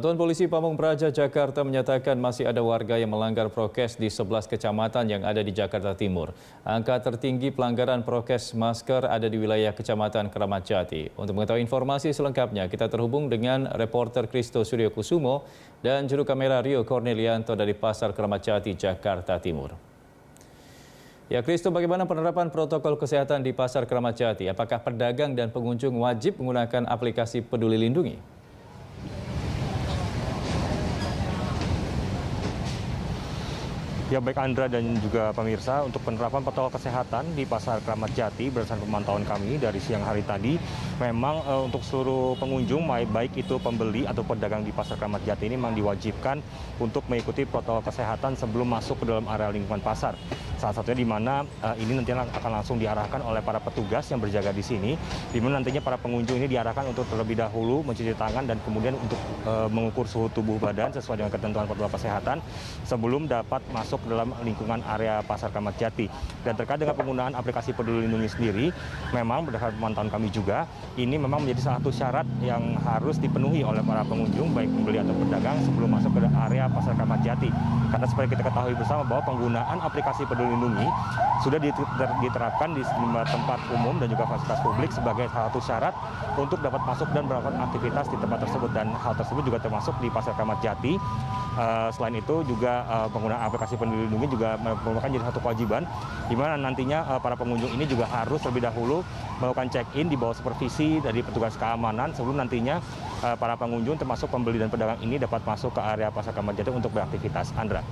Satuan Polisi Pamung Praja Jakarta menyatakan masih ada warga yang melanggar prokes di 11 kecamatan yang ada di Jakarta Timur. Angka tertinggi pelanggaran prokes masker ada di wilayah Kecamatan Kramat Jati. Untuk mengetahui informasi selengkapnya, kita terhubung dengan reporter Kristo Suryo Kusumo dan juru kamera Rio Cornelianto dari Pasar Kramat Jati, Jakarta Timur. Ya, Kristo, bagaimana penerapan protokol kesehatan di Pasar Kramat Jati? Apakah pedagang dan pengunjung wajib menggunakan aplikasi Peduli Lindungi? Ya, baik Andra dan juga pemirsa, untuk penerapan protokol kesehatan di Pasar Kramat Jati berdasarkan pemantauan kami dari siang hari tadi, memang untuk seluruh pengunjung, baik itu pembeli atau pedagang di Pasar Kramat Jati ini memang diwajibkan untuk mengikuti protokol kesehatan sebelum masuk ke dalam area lingkungan pasar. Salah satunya di mana ini nantinya akan langsung diarahkan oleh para petugas yang berjaga di sini, di mana nantinya para pengunjung ini diarahkan untuk terlebih dahulu mencuci tangan dan kemudian untuk mengukur suhu tubuh badan sesuai dengan ketentuan protokol kesehatan sebelum dapat masuk dalam lingkungan area Pasar Kramat Jati. Dan terkait dengan penggunaan aplikasi Peduli Lindungi sendiri, memang berdasarkan pemantauan kami juga, ini memang menjadi salah satu syarat yang harus dipenuhi oleh para pengunjung, baik pembeli atau pedagang, sebelum masuk ke area Pasar Kramat Jati. Karena seperti kita ketahui bersama bahwa penggunaan aplikasi Peduli Lindungi sudah diterapkan di sejumlah tempat umum dan juga fasilitas publik sebagai salah satu syarat untuk dapat masuk dan melakukan aktivitas di tempat tersebut. Dan hal tersebut juga termasuk di Pasar Kramat Jati. Selain itu juga penggunaan aplikasi Peduli Lindungi juga merupakan jadi satu kewajiban, di mana nantinya para pengunjung ini juga harus terlebih dahulu melakukan check-in di bawah supervisi dari petugas keamanan sebelum nantinya para pengunjung termasuk pembeli dan pedagang ini dapat masuk ke area Pasar Kramat Jati untuk beraktivitas. Andra.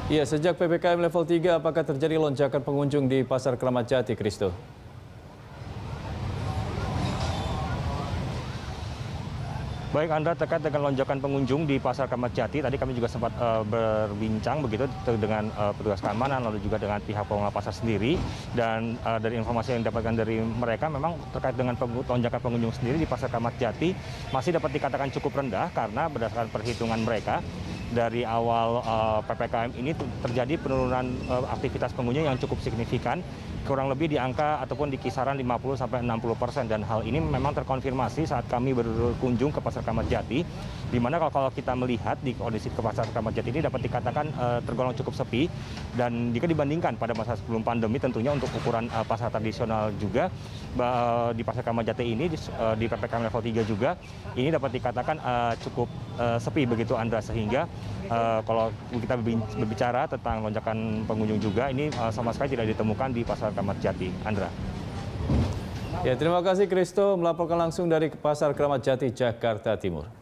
Iya, sejak PPKM level 3, apakah terjadi lonjakan pengunjung di Pasar Kramat Jati, Kristo? Baik Andra, terkait dengan lonjakan pengunjung di Pasar Kramat Jati, tadi kami juga sempat berbincang begitu dengan petugas keamanan, lalu juga dengan pihak pengelola pasar sendiri. Dan dari informasi yang didapatkan dari mereka, memang terkait dengan lonjakan pengunjung sendiri di Pasar Kramat Jati masih dapat dikatakan cukup rendah, karena berdasarkan perhitungan mereka, dari awal PPKM ini terjadi penurunan aktivitas pengunjung yang cukup signifikan, kurang lebih di angka ataupun di kisaran 50-60%. Dan hal ini memang terkonfirmasi saat kami berkunjung ke Pasar Kramat Jati, di mana kalau kita melihat di kondisi ke Pasar Kramat Jati ini dapat dikatakan tergolong cukup sepi. Dan jika dibandingkan pada masa sebelum pandemi, tentunya untuk ukuran pasar tradisional juga di Pasar Kramat Jati ini di PPKM level 3 juga ini dapat dikatakan cukup sepi begitu Andra, sehingga kalau kita berbicara tentang lonjakan pengunjung juga ini sama sekali tidak ditemukan di Pasar Kramat Jati. Andra. Ya, terima kasih Kristo melaporkan langsung dari Pasar Kramat Jati, Jakarta Timur.